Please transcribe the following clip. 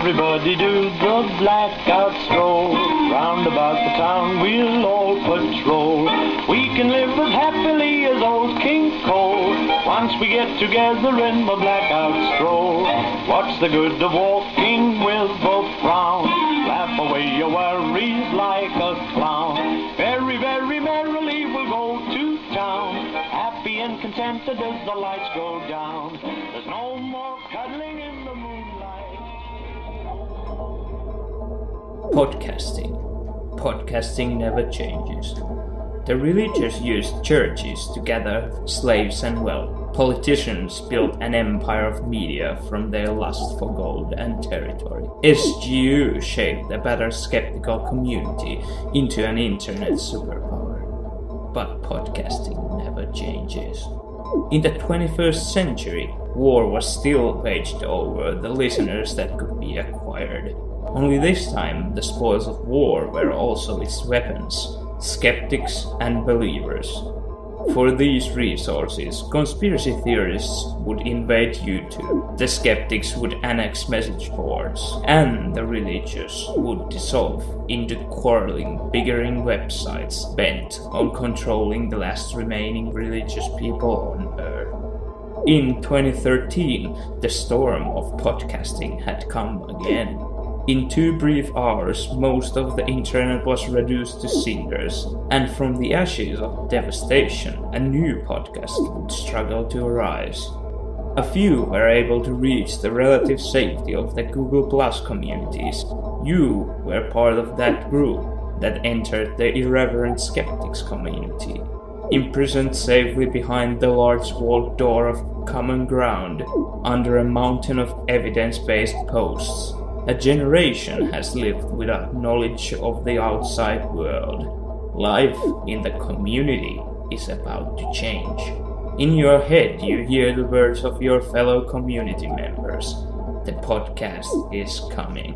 Everybody do the blackout stroll. Round about the town we'll all patrol. We can live as happily as old King Cole once we get together in the blackout stroll. What's the good of walking with a frown? Laugh away your worries like a clown. Very, very merrily we'll go to town, happy and contented as the lights go down. There's no more cuddling in the moonlight. Podcasting never changes. The religious used churches to gather slaves and wealth. Politicians built an empire of media from their lust for gold and territory. SGU shaped a better skeptical community into an internet superpower. But podcasting never changes. In the 21st century, war was still waged over the listeners that could be acquired. Only this time, the spoils of war were also its weapons, skeptics and believers. For these resources, conspiracy theorists would invade YouTube, the skeptics would annex message boards, and the religious would dissolve into quarreling, bickering websites bent on controlling the last remaining religious people on Earth. In 2013, the storm of podcasting had come again. In 2 brief hours, most of the internet was reduced to cinders, and from the ashes of devastation, a new podcast would struggle to arise. A few were able to reach the relative safety of the Google Plus communities. You were part of that group that entered the Irreverent Skeptics community, imprisoned safely behind the large walled door of common ground, under a mountain of evidence-based posts. A generation has lived without knowledge of the outside world. Life in the community is about to change. In your head you hear the words of your fellow community members. The podcast is coming.